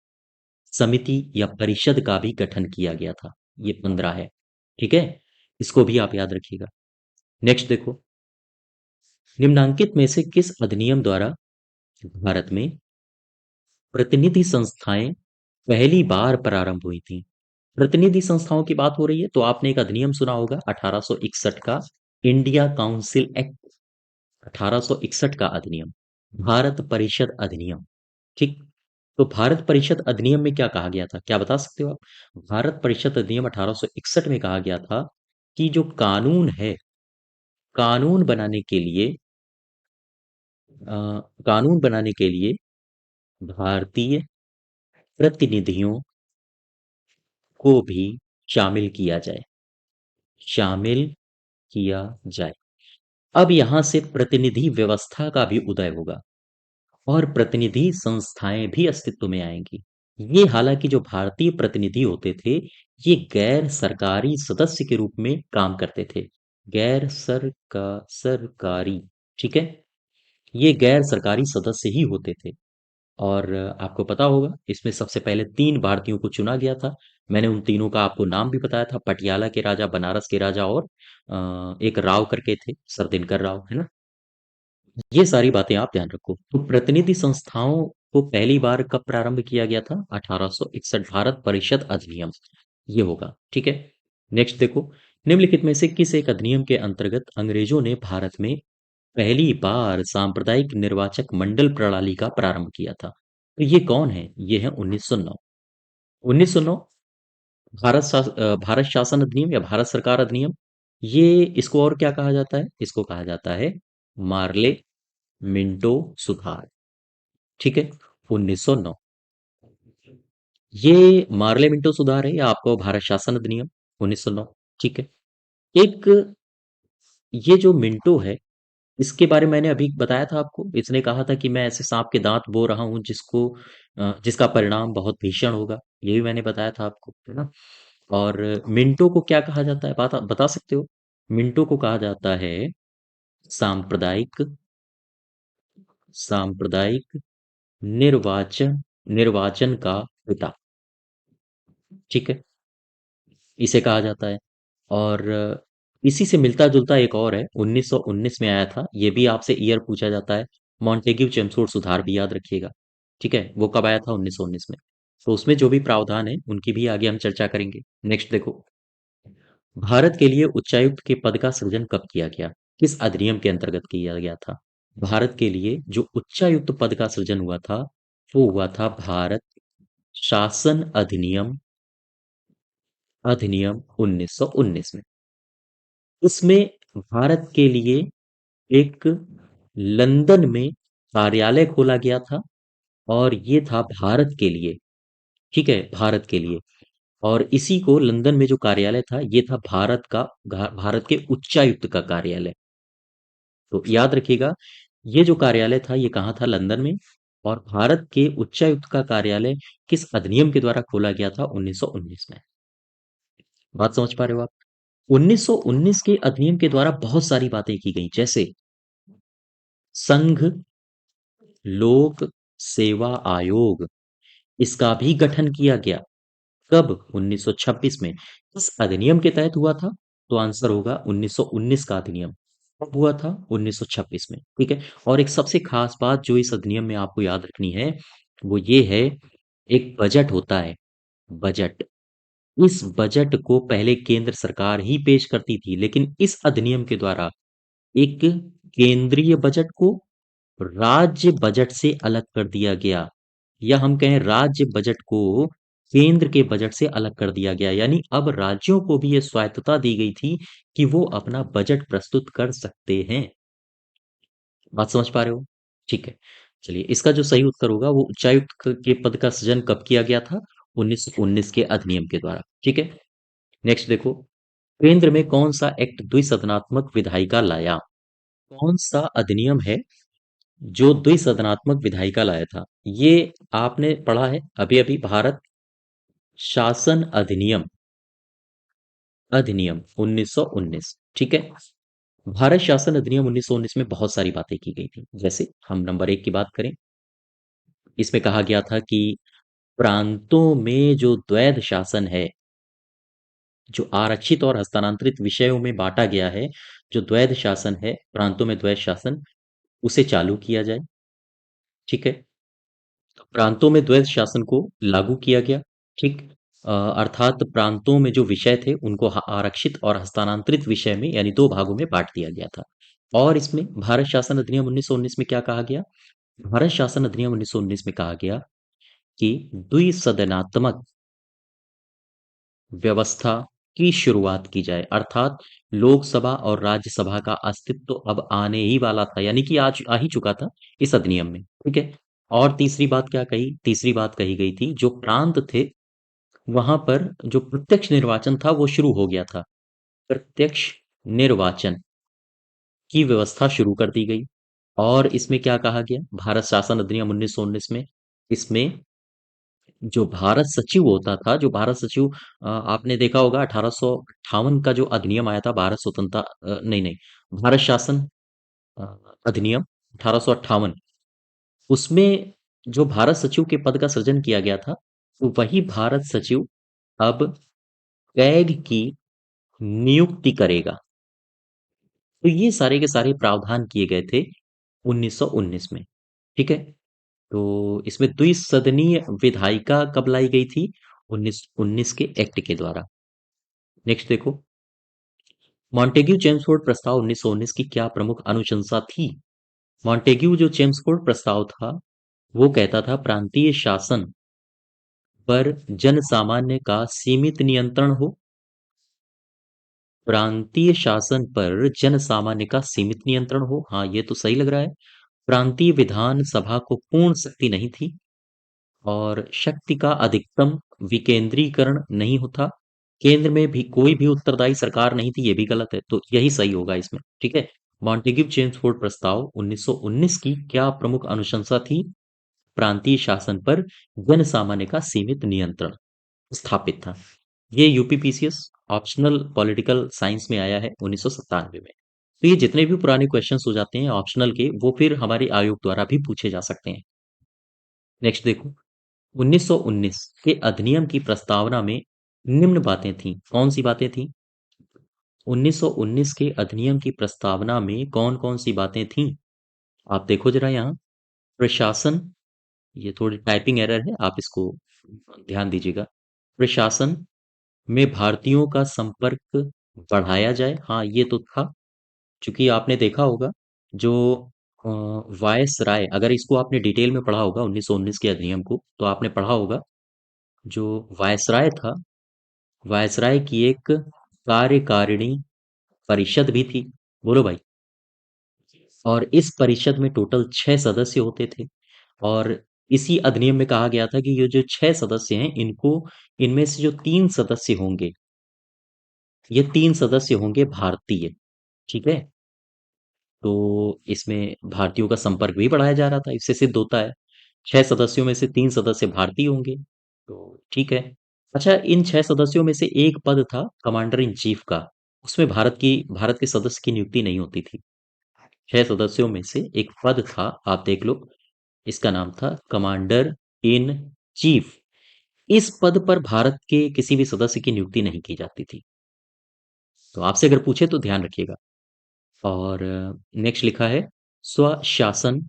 समिति या परिषद का भी गठन किया गया था। ये 15 है। ठीक है। इसको भी आप याद रखिएगा। नेक्स्ट देखो, निम्नांकित में से किस अधिनियम द्वारा भारत में प्रतिनिधि संस्थाएं पहली बार प्रारंभ हुई थी? प्रतिनिधि संस्थाओं की बात हो रही है, तो आपने एक अधिनियम सुना होगा 1861 का, इंडिया काउंसिल एक्ट। 1861 का अधिनियम, भारत परिषद अधिनियम। ठीक। तो भारत परिषद अधिनियम में क्या कहा गया था? क्या बता सकते हो आप? भारत परिषद अधिनियम 1861 में कहा गया था कि जो कानून है, कानून बनाने के लिए, कानून बनाने के लिए भारतीय प्रतिनिधियों को भी शामिल किया जाए, शामिल किया जाए। अब यहां से प्रतिनिधि व्यवस्था का भी उदय होगा, और प्रतिनिधि संस्थाएं भी अस्तित्व में आएंगी। ये हालांकि जो भारतीय प्रतिनिधि होते थे, ये गैर सरकारी सदस्य के रूप में काम करते थे। गैर सरकारी, ठीक है। ये गैर सरकारी सदस्य ही होते थे। और आपको पता होगा इसमें सबसे पहले 3 भारतीयों को चुना गया था। मैंने उन तीनों का आपको नाम भी बताया था, पटियाला के राजा, बनारस के राजा और एक राव करके थे, सरदिनकर राव, है ना? ये सारी बातें आप ध्यान रखो। तो प्रतिनिधि संस्थाओं को पहली बार कब प्रारंभ किया गया था? 1861 भारत परिषद अधिनियम, ये होगा, ठीक है। नेक्स्ट देखो, निम्नलिखित में से किस एक अधिनियम के अंतर्गत अंग्रेजों ने भारत में पहली बार सांप्रदायिक निर्वाचक मंडल प्रणाली का प्रारंभ किया था? तो ये कौन है? ये है 1909। 1909 भारत शासन अधिनियम या भारत सरकार अधिनियम। ये इसको और क्या कहा जाता है? इसको कहा जाता है मार्ले मिंटो सुधार, ठीक है। 1909 ये मार्ले मिंटो सुधार है या आपको भारत शासन अधिनियम 1909, ठीक है। एक ये जो मिंटो है, इसके बारे में मैंने अभी बताया था आपको। इसने कहा था कि मैं ऐसे सांप के दांत बो रहा हूं जिसका परिणाम बहुत भीषण होगा। ये भी मैंने बताया था आपको, है ना? और मिंटो को क्या कहा जाता है, बता सकते हो? मिंटो को कहा जाता है सांप्रदायिक सांप्रदायिक निर्वाचन निर्वाचन का पिता, ठीक है। इसे कहा जाता है। और इसी से मिलता जुलता एक और है, 1919 में आया था। ये भी आपसे ईयर पूछा जाता है। मॉन्टेग्यू चेमस्फोर्ड सुधार भी याद रखिएगा, ठीक है। वो कब आया था? 1919 में। तो उसमें जो भी प्रावधान है उनकी भी आगे हम चर्चा करेंगे। नेक्स्ट देखो, भारत के लिए उच्चायुक्त के पद का सृजन कब किया गया? किस अधिनियम के अंतर्गत किया गया था? भारत के लिए जो उच्चायुक्त पद का सृजन हुआ था, वो हुआ था भारत शासन अधिनियम अधिनियम 1919 में। इसमें भारत के लिए एक लंदन में कार्यालय खोला गया था। और ये था भारत के लिए, ठीक है, भारत के लिए। और इसी को लंदन में जो कार्यालय था, ये था भारत के उच्चायुक्त का कार्यालय। तो याद रखिएगा, ये जो कार्यालय था ये कहाँ था? लंदन में। और भारत के उच्चायुक्त का कार्यालय किस अधिनियम के द्वारा खोला गया था? 1919 में। बात समझ पा रहे हो आप? 1919 के अधिनियम के द्वारा बहुत सारी बातें की गई, जैसे संघ लोक सेवा आयोग, इसका भी गठन किया गया। कब? 1926 में। इस अधिनियम के तहत हुआ था। तो आंसर होगा 1919 का अधिनियम। कब हुआ था? 1926 में, ठीक है। और एक सबसे खास बात जो इस अधिनियम में आपको याद रखनी है, वो ये है, एक बजट होता है, बजट। इस बजट को पहले केंद्र सरकार ही पेश करती थी, लेकिन इस अधिनियम के द्वारा एक केंद्रीय बजट को राज्य बजट से अलग कर दिया गया। या हम कहें राज्य बजट को केंद्र के बजट से अलग कर दिया गया। यानी अब राज्यों को भी ये स्वायत्तता दी गई थी कि वो अपना बजट प्रस्तुत कर सकते हैं। बात समझ पा रहे हो? ठीक है। चलिए, इसका जो सही उत्तर होगा, वो उच्चायुक्त के पद का सृजन कब किया गया था? 1919 के अधिनियम के द्वारा, ठीक है। नेक्स्ट देखो, केंद्र में कौन सा एक्ट द्विसदनात्मक विधायिका लाया? कौन सा अधिनियम है जो द्विसदनात्मक विधायिका लाया था? ये आपने पढ़ा है अभी अभी, भारत शासन अधिनियम अधिनियम 1919, ठीक है। भारत शासन अधिनियम 1919 में बहुत सारी बातें की गई थी। जैसे हम नंबर 1 की बात करें, इसमें कहा गया था कि प्रांतों में जो द्वैध शासन है, जो आरक्षित और हस्तांतरित विषयों में बांटा गया है, जो द्वैध शासन है, प्रांतों में द्वैध शासन, उसे चालू किया जाए, ठीक है। प्रांतों में द्वैध शासन को लागू किया गया, ठीक। अर्थात प्रांतों में जो विषय थे उनको आरक्षित और हस्तांतरित विषय में, यानी दो भागों में बांट दिया गया था। और इसमें भारत शासन अधिनियम 1919 में क्या कहा गया? भारत शासन अधिनियम 1919 में कहा गया कि द्विसदनात्मक व्यवस्था की शुरुआत की जाए। अर्थात लोकसभा और राज्यसभा का अस्तित्व तो अब आने ही वाला था, यानी कि आज आ ही चुका था इस अधिनियम में, ठीक है। और तीसरी बात क्या कही? तीसरी बात कही गई थी, जो प्रांत थे वहां पर जो प्रत्यक्ष निर्वाचन था वो शुरू हो गया था। प्रत्यक्ष निर्वाचन की व्यवस्था शुरू कर दी गई। और इसमें क्या कहा गया? भारत शासन अधिनियम 1919 में, इसमें जो भारत सचिव होता था, जो भारत सचिव, आपने देखा होगा 1858 का जो अधिनियम आया था, भारत स्वतंत्रता, नहीं नहीं, भारत शासन अ, अधिनियम 1858, उसमें जो भारत सचिव के पद का सृजन किया गया था, तो वही भारत सचिव अब कैग की नियुक्ति करेगा। तो ये सारे के सारे प्रावधान किए गए थे 1919 में। ठीक है। तो इसमें द्विसदनीय विधायिका कब लाई गई थी? 1919 के एक्ट के द्वारा। नेक्स्ट देखो, मॉन्टेग्यू चेम्सफोर्ड प्रस्ताव 1919 की क्या प्रमुख अनुशंसा थी? मॉन्टेग्यू जो चेम्सफोर्ड प्रस्ताव था, वो कहता था प्रांतीय शासन पर जन सामान्य का सीमित नियंत्रण हो। प्रांतीय शासन पर जन सामान्य का सीमित नियंत्रण हो, हाँ ये तो सही लग रहा है। प्रांतीय विधान सभा को पूर्ण शक्ति नहीं थी, और शक्ति का अधिकतम विकेंद्रीकरण नहीं होता। केंद्र में भी कोई भी उत्तरदायी सरकार नहीं थी, ये भी गलत है, तो यही सही होगा इसमें। ठीक है। मॉन्टेग्यू चेम्सफोर्ड प्रस्ताव 1919 की क्या प्रमुख अनुशंसा थी? प्रांतीय शासन पर जन सामान्य का सीमित नियंत्रण स्थापित था। ये यूपीपीसीएस ऑप्शनल पॉलिटिकल साइंस में आया है 1997 में। तो ये जितने भी पुराने क्वेश्चंस हो जाते हैं ऑप्शनल के, वो फिर हमारे आयोग द्वारा भी पूछे जा सकते हैं। नेक्स्ट देखो, 1919 के अधिनियम की प्रस्तावना में निम्न बातें थीं। कौन सी बातें थीं? 1919 के अधिनियम की प्रस्तावना में कौन कौन सी बातें थीं? आप देखो जरा यहाँ, प्रशासन, ये थोड़ी टाइपिंग एरर है, आप इसको ध्यान दीजिएगा। प्रशासन में भारतीयों का संपर्क बढ़ाया जाए, हाँ ये तो था। चूंकि आपने देखा होगा जो वायस राय, अगर इसको आपने डिटेल में पढ़ा होगा 1919 के अधिनियम को, तो आपने पढ़ा होगा जो वायसराय था, वायसराय की एक कार्यकारिणी परिषद भी थी। बोलो भाई। और इस परिषद में टोटल 6 सदस्य होते थे। और इसी अधिनियम में कहा गया था कि ये जो 6 सदस्य हैं, इनको, इनमें से जो 3 सदस्य होंगे, ये 3 सदस्य होंगे भारतीय। ठीक है। तो इसमें भारतीयों का संपर्क भी बढ़ाया जा रहा था, इससे सिद्ध होता है 6 सदस्यों में से 3 सदस्य भारतीय होंगे। तो ठीक है। अच्छा, इन 6 सदस्यों में से एक पद था कमांडर इन चीफ का, उसमें भारत के सदस्य की नियुक्ति नहीं होती थी। 6 सदस्यों में से एक पद था, आप देख लो, इसका नाम था कमांडर इन चीफ। इस पद पर भारत के किसी भी सदस्य की नियुक्ति नहीं की जाती थी। तो आपसे अगर पूछे तो ध्यान रखिएगा। और नेक्स्ट लिखा है, स्वशासन,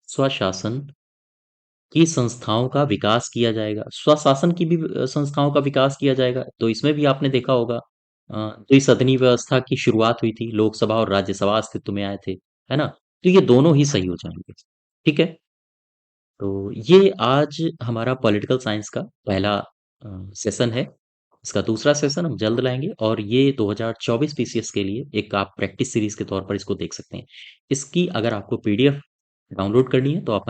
स्वशासन की संस्थाओं का विकास किया जाएगा। स्वशासन की भी संस्थाओं का विकास किया जाएगा। तो इसमें भी आपने देखा होगा द्विसदनीय व्यवस्था की शुरुआत हुई थी, लोकसभा और राज्यसभा अस्तित्व में आए थे, है ना? तो ये दोनों ही सही हो जाएंगे। ठीक है। तो ये आज हमारा पॉलिटिकल साइंस का पहला सेशन है। इसका दूसरा सेशन हम जल्द लाएंगे, और ये 2024 पीसीएस के लिए एक आप प्रैक्टिस सीरीज के तौर पर इसको देख सकते हैं। इसकी अगर आपको पीडीएफ डाउनलोड करनी है तो आप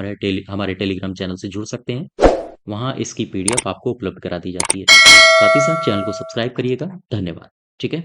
हमारे टेलीग्राम चैनल से जुड़ सकते हैं। वहाँ इसकी पीडीएफ आपको उपलब्ध करा दी जाती है। साथ ही साथ चैनल को सब्सक्राइब करिएगा। धन्यवाद। ठीक है।